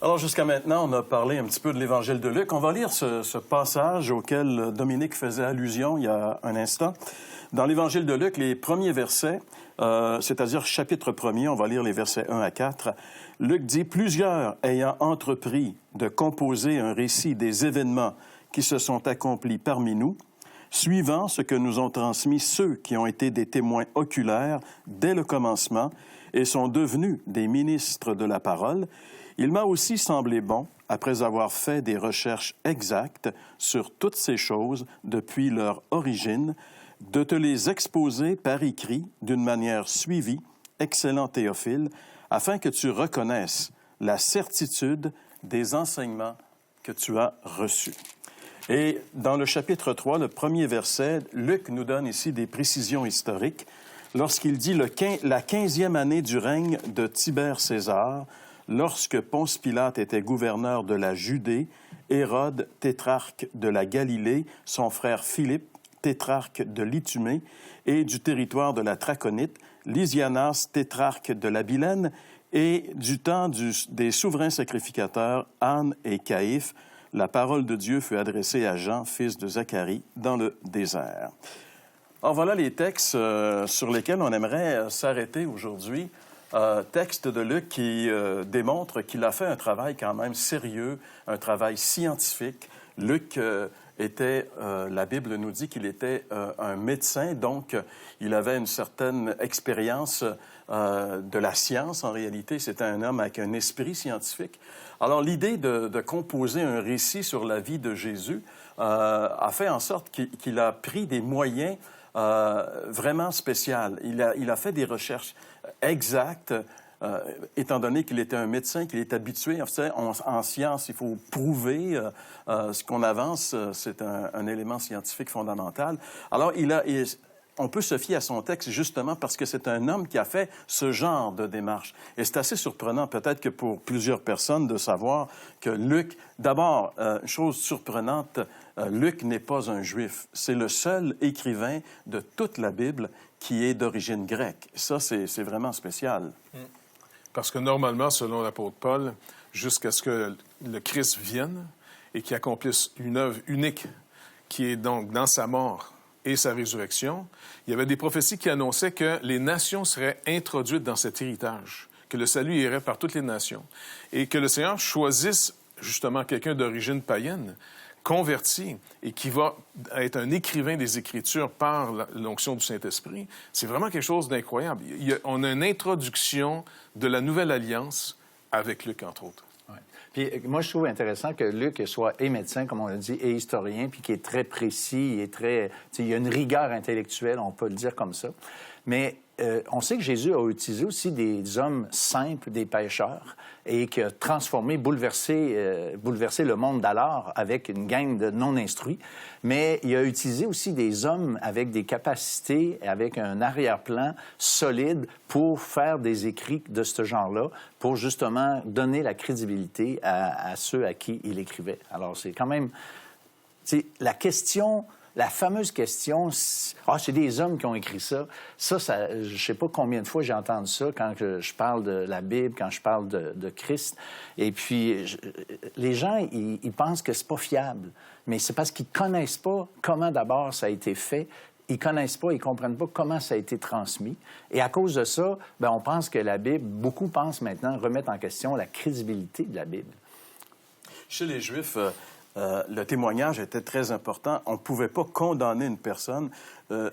Alors, jusqu'à maintenant, on a parlé un petit peu de l'Évangile de Luc. On va lire ce passage auquel Dominique faisait allusion il y a un instant. Dans l'Évangile de Luc, les premiers versets, c'est-à-dire chapitre 1er, on va lire les versets 1 à 4. Luc dit « Plusieurs ayant entrepris de composer un récit des événements qui se sont accomplis parmi nous, suivant ce que nous ont transmis ceux qui ont été des témoins oculaires dès le commencement et sont devenus des ministres de la parole, il m'a aussi semblé bon, après avoir fait des recherches exactes sur toutes ces choses depuis leur origine, de te les exposer par écrit d'une manière suivie, excellent Théophile, afin que tu reconnaisses la certitude des enseignements que tu as reçus. » Et dans le chapitre 3, le premier verset, Luc nous donne ici des précisions historiques lorsqu'il dit la 15e année du règne de Tibère César, lorsque Ponce Pilate était gouverneur de la Judée, Hérode, tétrarque de la Galilée, son frère Philippe, tétrarque de l'Ithumée et du territoire de la Traconite, Lysianas, tétrarque de la Bilène, et du temps des souverains sacrificateurs, Anne et Caïphe, la parole de Dieu fut adressée à Jean, fils de Zacharie, dans le désert. Alors voilà les textes sur lesquels on aimerait s'arrêter aujourd'hui. Texte de Luc qui démontre qu'il a fait un travail quand même sérieux, un travail scientifique. Luc la Bible nous dit qu'il était un médecin, donc il avait une certaine expérience de la science. En réalité, c'était un homme avec un esprit scientifique. Alors, l'idée de composer un récit sur la vie de Jésus a fait en sorte qu'il a pris des moyens vraiment spéciaux. Il a fait des recherches exactes, étant donné qu'il était un médecin, qu'il est habitué. En science, il faut prouver ce qu'on avance. C'est un élément scientifique fondamental. Alors, on peut se fier à son texte justement parce que c'est un homme qui a fait ce genre de démarche. Et c'est assez surprenant, peut-être que pour plusieurs personnes, de savoir que Luc, d'abord, chose surprenante, Luc n'est pas un juif. C'est le seul écrivain de toute la Bible qui est d'origine grecque. Ça, c'est vraiment spécial. Parce que normalement, selon l'apôtre Paul, jusqu'à ce que le Christ vienne et qu'il accomplisse une œuvre unique qui est donc dans sa mort et sa résurrection, il y avait des prophéties qui annonçaient que les nations seraient introduites dans cet héritage, que le salut irait par toutes les nations et que le Seigneur choisisse justement quelqu'un d'origine païenne, converti et qui va être un écrivain des Écritures par l'onction du Saint-Esprit, c'est vraiment quelque chose d'incroyable. On a une introduction de la Nouvelle Alliance avec Luc, entre autres. Ouais. Puis moi, je trouve intéressant que Luc soit et médecin, comme on l'a dit, et historien, puis qui est très précis, il y a une rigueur intellectuelle, on peut le dire comme ça. Mais on sait que Jésus a utilisé aussi des hommes simples, des pêcheurs, et qui a transformé, bouleversé le monde d'alors avec une gang de non-instruits. Mais il a utilisé aussi des hommes avec des capacités, avec un arrière-plan solide pour faire des écrits de ce genre-là, pour justement donner la crédibilité à ceux à qui il écrivait. Alors, c'est quand même... La question... La fameuse question, c'est des hommes qui ont écrit ça. Ça, je ne sais pas combien de fois j'ai entendu ça quand je parle de la Bible, quand je parle de Christ. Et puis, les gens, ils pensent que c'est pas fiable. Mais c'est parce qu'ils connaissent pas comment d'abord ça a été fait. Ils connaissent pas, ils comprennent pas comment ça a été transmis. Et à cause de ça, on pense que la Bible, beaucoup pensent maintenant remettre en question la crédibilité de la Bible. Chez les Juifs... le témoignage était très important. On ne pouvait pas condamner une personne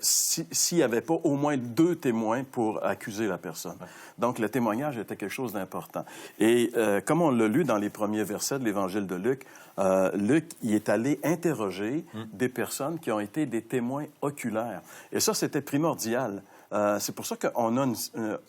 s'il n'y avait pas au moins 2 témoins pour accuser la personne. Donc, le témoignage était quelque chose d'important. Et comme on l'a lu dans les premiers versets de l'Évangile de Luc, Luc y est allé interroger des personnes qui ont été des témoins oculaires. Et ça, c'était primordial. C'est pour ça qu'on a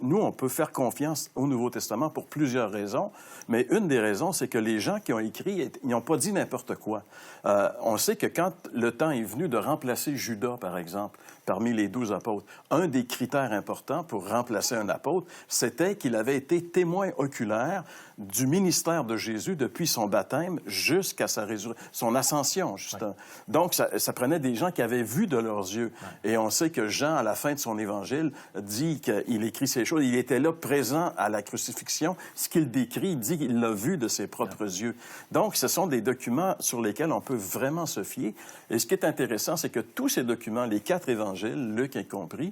nous, on peut faire confiance au Nouveau Testament pour plusieurs raisons, mais une des raisons, c'est que les gens qui ont écrit, ils n'ont pas dit n'importe quoi. On sait que quand le temps est venu de remplacer Judas, par exemple, parmi les 12 apôtres. Un des critères importants pour remplacer un apôtre, c'était qu'il avait été témoin oculaire du ministère de Jésus depuis son baptême jusqu'à son ascension, justement. Donc, ça prenait des gens qui avaient vu de leurs yeux. Et on sait que Jean, à la fin de son évangile, dit qu'il écrit ces choses. Il était là, présent à la crucifixion. Ce qu'il décrit, il dit qu'il l'a vu de ses propres yeux. Donc, ce sont des documents sur lesquels on peut vraiment se fier. Et ce qui est intéressant, c'est que tous ces documents, les 4 évangiles, Luc y compris,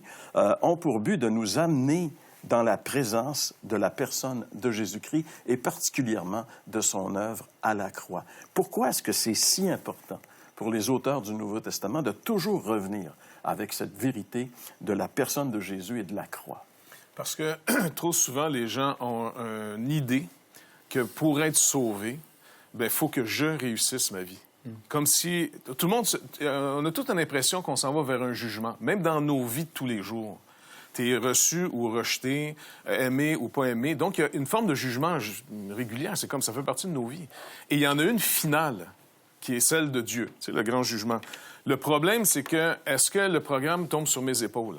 ont pour but de nous amener dans la présence de la personne de Jésus-Christ et particulièrement de son œuvre à la croix. Pourquoi est-ce que c'est si important pour les auteurs du Nouveau Testament de toujours revenir avec cette vérité de la personne de Jésus et de la croix? Parce que trop souvent, les gens ont une idée que pour être sauvé, il faut que je réussisse ma vie. Comme si tout le monde... on a toute l'impression qu'on s'en va vers un jugement, même dans nos vies de tous les jours. Tu es reçu ou rejeté, aimé ou pas aimé. Donc, il y a une forme de jugement régulière. C'est comme ça fait partie de nos vies. Et il y en a une finale, qui est celle de Dieu. C'est le grand jugement. Le problème, c'est que, est-ce que le programme tombe sur mes épaules?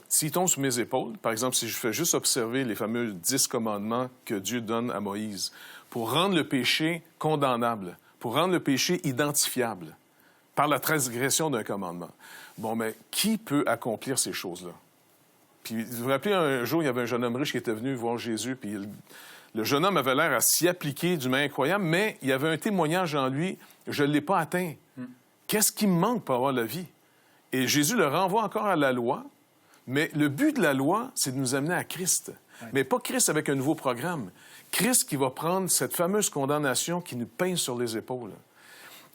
S'il tombe sur mes épaules, par exemple, si je fais juste observer les fameux 10 commandements que Dieu donne à Moïse pour rendre le péché condamnable, pour rendre le péché identifiable par la transgression d'un commandement. Bon, mais qui peut accomplir ces choses-là? Puis, vous vous rappelez, un jour, il y avait un jeune homme riche qui était venu voir Jésus, puis le jeune homme avait l'air à s'y appliquer d'une manière incroyable, mais il y avait un témoignage en lui, je ne l'ai pas atteint. Qu'est-ce qui me manque pour avoir la vie? Et Jésus le renvoie encore à la loi, mais le but de la loi, c'est de nous amener à Christ. Oui. Mais pas Christ avec un nouveau programme. Christ qui va prendre cette fameuse condamnation qui nous pèse sur les épaules.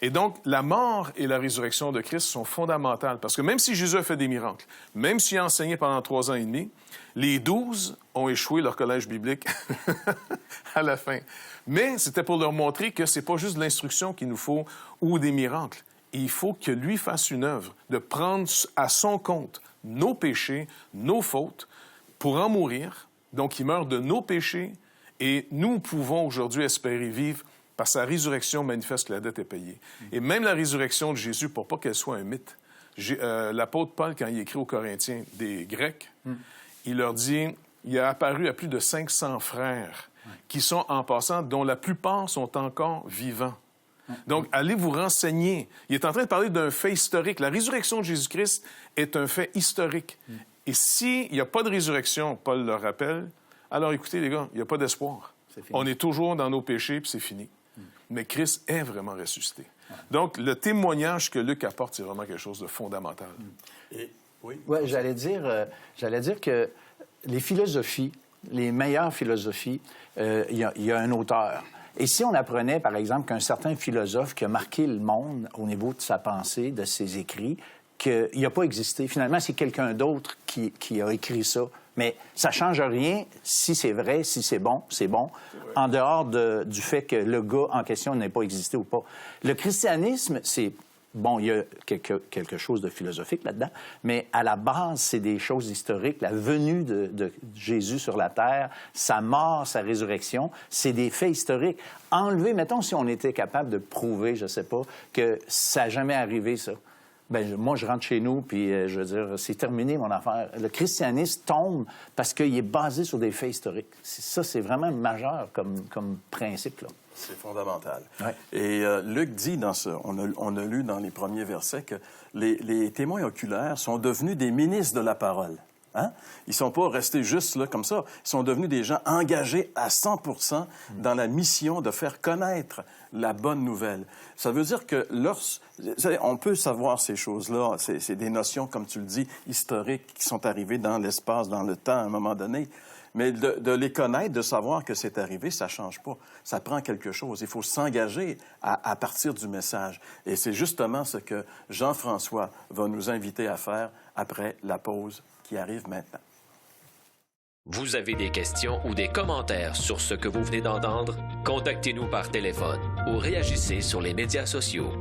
Et donc, la mort et la résurrection de Christ sont fondamentales. Parce que même si Jésus a fait des miracles, même s'il a enseigné pendant 3 ans et demi, les 12 ont échoué leur collège biblique à la fin. Mais c'était pour leur montrer que c'est pas juste de l'instruction qu'il nous faut ou des miracles. Il faut que lui fasse une œuvre, de prendre à son compte nos péchés, nos fautes, pour en mourir. Donc, il meurt de nos péchés et nous pouvons aujourd'hui espérer vivre. Par sa résurrection manifeste que la dette est payée. Et même la résurrection de Jésus, pour pas qu'elle soit un mythe, l'apôtre Paul, quand il écrit aux Corinthiens des Grecs, il leur dit, il a apparu à plus de 500 frères qui sont en passant, dont la plupart sont encore vivants. Donc, allez vous renseigner. Il est en train de parler d'un fait historique. La résurrection de Jésus-Christ est un fait historique. Et s'il n'y a pas de résurrection, Paul le rappelle, alors écoutez les gars, il n'y a pas d'espoir. On est toujours dans nos péchés, puis c'est fini. Mais Christ est vraiment ressuscité. Donc, le témoignage que Luc apporte, c'est vraiment quelque chose de fondamental. Oui, j'allais dire que les philosophies, les meilleures philosophies, il y a un auteur. Et si on apprenait, par exemple, qu'un certain philosophe qui a marqué le monde au niveau de sa pensée, de ses écrits, qu'il n'a pas existé, finalement, c'est quelqu'un d'autre qui a écrit ça. Mais ça ne change rien si c'est vrai, si c'est bon, en dehors du fait que le gars en question n'ait pas existé ou pas. Le christianisme, c'est... Bon, il y a quelque chose de philosophique là-dedans, mais à la base, c'est des choses historiques. La venue de Jésus sur la terre, sa mort, sa résurrection, c'est des faits historiques. Enlever, mettons, si on était capable de prouver, je ne sais pas, que ça n'a jamais arrivé, ça. Bien, moi, je rentre chez nous, puis je veux dire, c'est terminé, mon affaire. Le christianisme tombe parce qu'il est basé sur des faits historiques. Ça, c'est vraiment majeur comme principe, là. C'est fondamental. Ouais. Et Luc dit, on a lu dans les premiers versets, que les témoins oculaires sont devenus des ministres de la parole. Hein? Ils ne sont pas restés juste là comme ça. Ils sont devenus des gens engagés à 100% dans la mission de faire connaître la bonne nouvelle. Ça veut dire que on peut savoir ces choses-là, c'est des notions, comme tu le dis, historiques qui sont arrivées dans l'espace, dans le temps à un moment donné. Mais de les connaître, de savoir que c'est arrivé, ça ne change pas. Ça prend quelque chose. Il faut s'engager à partir du message. Et c'est justement ce que Jean-François va nous inviter à faire après la pause qui arrive maintenant. Vous avez des questions ou des commentaires sur ce que vous venez d'entendre? Contactez-nous par téléphone ou réagissez sur les médias sociaux.